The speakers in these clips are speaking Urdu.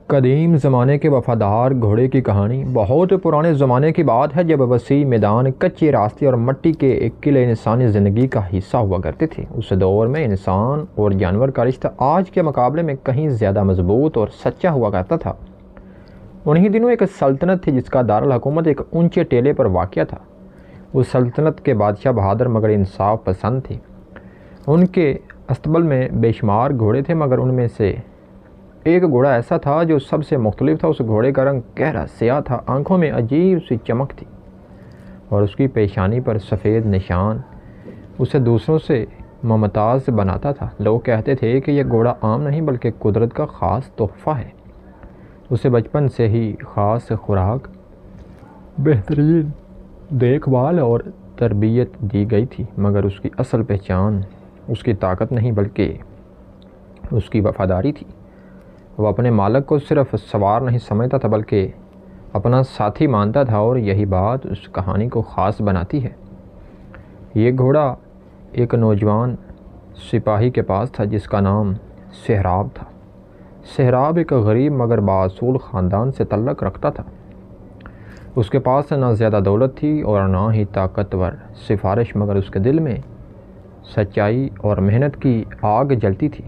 قدیم زمانے کے وفادار گھوڑے کی کہانی بہت پرانے زمانے کی بات ہے، جب وسیع میدان، کچے راستے اور مٹی کے ایک قلعے انسانی زندگی کا حصہ ہوا کرتے تھے۔ اس دور میں انسان اور جانور کا رشتہ آج کے مقابلے میں کہیں زیادہ مضبوط اور سچا ہوا کرتا تھا۔ انہی دنوں ایک سلطنت تھی جس کا دارالحکومت ایک اونچے ٹیلے پر واقع تھا۔ اس سلطنت کے بادشاہ بہادر مگر انصاف پسند تھے۔ ان کے استبل میں بے شمار گھوڑے تھے، مگر ان میں سے ایک گھوڑا ایسا تھا جو سب سے مختلف تھا۔ اس گھوڑے کا رنگ گہرا سیاہ تھا، آنکھوں میں عجیب سی چمک تھی اور اس کی پیشانی پر سفید نشان اسے دوسروں سے ممتاز بناتا تھا۔ لوگ کہتے تھے کہ یہ گھوڑا عام نہیں بلکہ قدرت کا خاص تحفہ ہے۔ اسے بچپن سے ہی خاص خوراک، بہترین دیکھ بھال اور تربیت دی گئی تھی، مگر اس کی اصل پہچان اس کی طاقت نہیں بلکہ اس کی وفاداری تھی۔ وہ اپنے مالک کو صرف سوار نہیں سمجھتا تھا بلکہ اپنا ساتھی مانتا تھا، اور یہی بات اس کہانی کو خاص بناتی ہے۔ یہ گھوڑا ایک نوجوان سپاہی کے پاس تھا جس کا نام سہراب تھا۔ سہراب ایک غریب مگر بااصول خاندان سے تعلق رکھتا تھا۔ اس کے پاس نہ زیادہ دولت تھی اور نہ ہی طاقتور سفارش، مگر اس کے دل میں سچائی اور محنت کی آگ جلتی تھی۔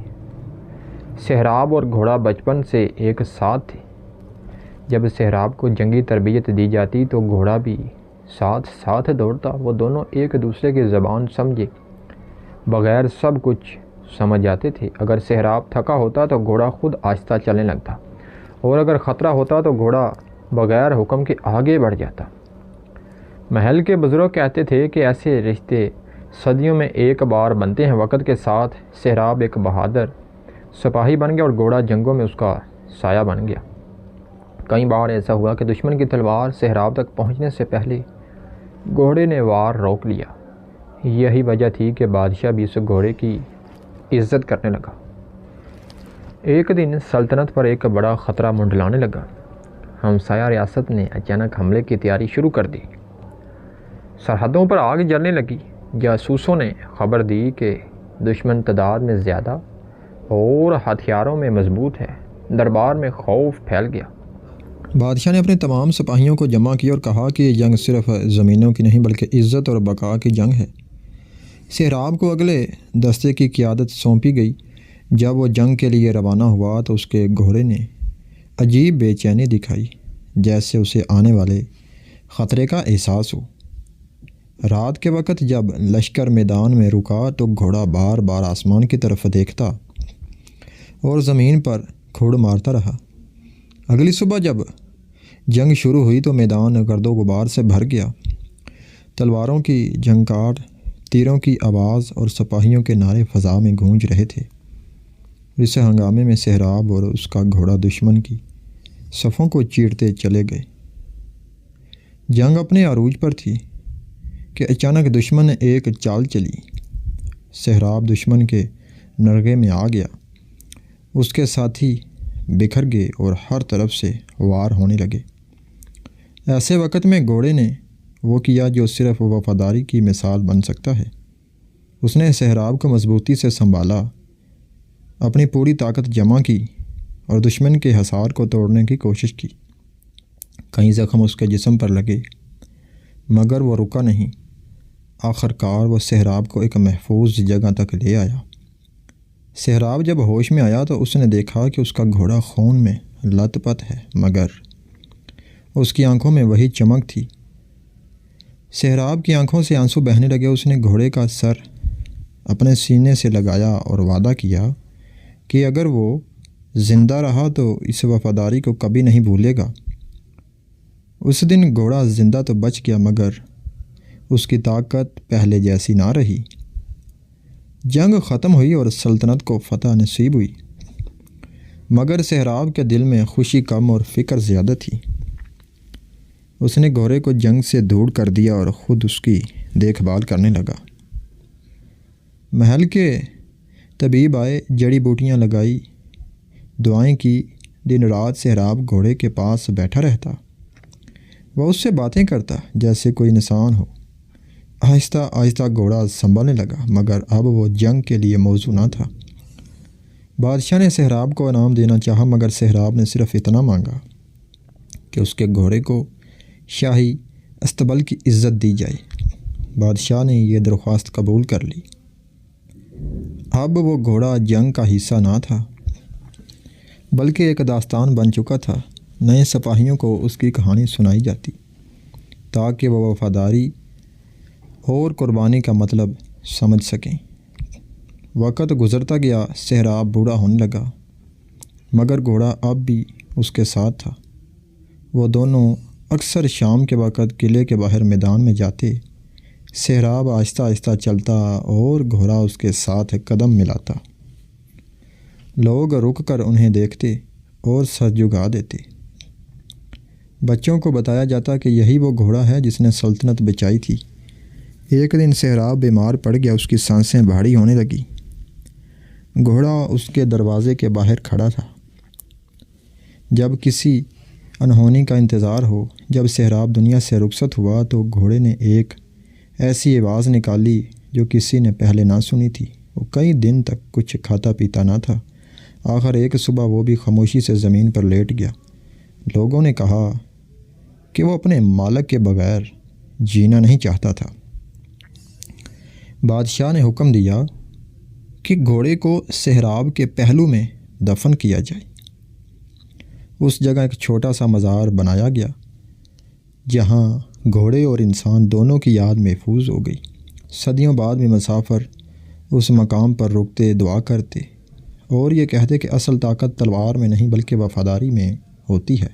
سہراب اور گھوڑا بچپن سے ایک ساتھ تھے۔ جب سہراب کو جنگی تربیت دی جاتی تو گھوڑا بھی ساتھ ساتھ دوڑتا۔ وہ دونوں ایک دوسرے کی زبان سمجھے بغیر سب کچھ سمجھ جاتے تھے۔ اگر سہراب تھکا ہوتا تو گھوڑا خود آہستہ چلنے لگتا، اور اگر خطرہ ہوتا تو گھوڑا بغیر حکم کے آگے بڑھ جاتا۔ محل کے بزرگ کہتے تھے کہ ایسے رشتے صدیوں میں ایک بار بنتے ہیں۔ وقت کے ساتھ سہراب ایک بہادر سپاہی بن گیا اور گھوڑا جنگوں میں اس کا سایہ بن گیا۔ کئی بار ایسا ہوا کہ دشمن کی تلوار سہراب تک پہنچنے سے پہلے گھوڑے نے وار روک لیا۔ یہی وجہ تھی کہ بادشاہ بھی اس گھوڑے کی عزت کرنے لگا۔ ایک دن سلطنت پر ایک بڑا خطرہ منڈلانے لگا۔ ہمسایہ ریاست نے اچانک حملے کی تیاری شروع کر دی۔ سرحدوں پر آگ جلنے لگی۔ جاسوسوں نے خبر دی کہ دشمن تعداد میں زیادہ اور ہتھیاروں میں مضبوط ہے۔ دربار میں خوف پھیل گیا۔ بادشاہ نے اپنے تمام سپاہیوں کو جمع کیا اور کہا کہ یہ جنگ صرف زمینوں کی نہیں بلکہ عزت اور بقا کی جنگ ہے۔ سہراب کو اگلے دستے کی قیادت سونپی گئی۔ جب وہ جنگ کے لیے روانہ ہوا تو اس کے گھوڑے نے عجیب بے چینی دکھائی، جیسے اسے آنے والے خطرے کا احساس ہو۔ رات کے وقت جب لشکر میدان میں رکا تو گھوڑا بار بار آسمان کی طرف دیکھتا اور زمین پر کھوڑ مارتا رہا۔ اگلی صبح جب جنگ شروع ہوئی تو میدان گرد و غبار سے بھر گیا۔ تلواروں کی جھنکار، تیروں کی آواز اور سپاہیوں کے نعرے فضا میں گونج رہے تھے۔ اس ہنگامے میں سہراب اور اس کا گھوڑا دشمن کی صفوں کو چیرتے چلے گئے۔ جنگ اپنے عروج پر تھی کہ اچانک دشمن نے ایک چال چلی۔ سہراب دشمن کے نرغے میں آ گیا۔ اس کے ساتھی بکھر گئے اور ہر طرف سے وار ہونے لگے۔ ایسے وقت میں گھوڑے نے وہ کیا جو صرف وفاداری کی مثال بن سکتا ہے۔ اس نے سہراب کو مضبوطی سے سنبھالا، اپنی پوری طاقت جمع کی اور دشمن کے حصار کو توڑنے کی کوشش کی۔ کئی زخم اس کے جسم پر لگے مگر وہ رکا نہیں۔ آخر کار وہ سہراب کو ایک محفوظ جگہ تک لے آیا۔ سہراب جب ہوش میں آیا تو اس نے دیکھا کہ اس کا گھوڑا خون میں لت پت ہے، مگر اس کی آنکھوں میں وہی چمک تھی۔ سہراب کی آنکھوں سے آنسو بہنے لگے۔ اس نے گھوڑے کا سر اپنے سینے سے لگایا اور وعدہ کیا کہ اگر وہ زندہ رہا تو اس وفاداری کو کبھی نہیں بھولے گا۔ اس دن گھوڑا زندہ تو بچ گیا مگر اس کی طاقت پہلے جیسی نہ رہی۔ جنگ ختم ہوئی اور سلطنت کو فتح نصیب ہوئی، مگر سہراب کے دل میں خوشی کم اور فکر زیادہ تھی۔ اس نے گھوڑے کو جنگ سے دور کر دیا اور خود اس کی دیکھ بھال کرنے لگا۔ محل کے طبیب آئے، جڑی بوٹیاں لگائی، دعائیں کی۔ دن رات سہراب گھوڑے کے پاس بیٹھا رہتا۔ وہ اس سے باتیں کرتا جیسے کوئی انسان ہو۔ آہستہ آہستہ گھوڑا سنبھلنے لگا، مگر اب وہ جنگ کے لیے موزوں نہ تھا۔ بادشاہ نے سہراب کو انعام دینا چاہا، مگر سہراب نے صرف اتنا مانگا کہ اس کے گھوڑے کو شاہی استبل کی عزت دی جائے۔ بادشاہ نے یہ درخواست قبول کر لی۔ اب وہ گھوڑا جنگ کا حصہ نہ تھا بلکہ ایک داستان بن چکا تھا۔ نئے سپاہیوں کو اس کی کہانی سنائی جاتی تاکہ وہ وفاداری اور قربانی کا مطلب سمجھ سکیں۔ وقت گزرتا گیا، سہراب بوڑھا ہونے لگا، مگر گھوڑا اب بھی اس کے ساتھ تھا۔ وہ دونوں اکثر شام کے وقت قلعے کے باہر میدان میں جاتے۔ سہراب آہستہ آہستہ چلتا اور گھوڑا اس کے ساتھ قدم ملاتا۔ لوگ رک کر انہیں دیکھتے اور سر جھکا دیتے۔ بچوں کو بتایا جاتا کہ یہی وہ گھوڑا ہے جس نے سلطنت بچائی تھی۔ ایک دن سہراب بیمار پڑ گیا، اس کی سانسیں بھاری ہونے لگی۔ گھوڑا اس کے دروازے کے باہر کھڑا تھا۔ جب کسی انہونی کا انتظار ہو، جب سہراب دنیا سے رخصت ہوا تو گھوڑے نے ایک ایسی آواز نکالی جو کسی نے پہلے نہ سنی تھی۔ وہ کئی دن تک کچھ کھاتا پیتا نہ تھا۔ آخر ایک صبح وہ بھی خاموشی سے زمین پر لیٹ گیا۔ لوگوں نے کہا کہ وہ اپنے مالک کے بغیر جینا نہیں چاہتا تھا۔ بادشاہ نے حکم دیا کہ گھوڑے کو سہراب کے پہلو میں دفن کیا جائے۔ اس جگہ ایک چھوٹا سا مزار بنایا گیا جہاں گھوڑے اور انسان دونوں کی یاد محفوظ ہو گئی۔ صدیوں بعد بھی مسافر اس مقام پر رکتے، دعا کرتے اور یہ کہتے کہ اصل طاقت تلوار میں نہیں بلکہ وفاداری میں ہوتی ہے۔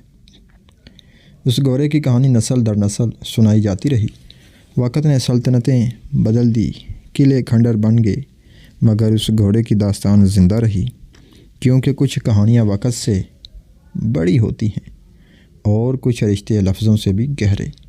اس گھوڑے کی کہانی نسل در نسل سنائی جاتی رہی۔ وقت نے سلطنتیں بدل دی، قلعے کھنڈر بن گئے، مگر اس گھوڑے کی داستان زندہ رہی، کیونکہ کچھ کہانیاں وقت سے بڑی ہوتی ہیں اور کچھ رشتے لفظوں سے بھی گہرے۔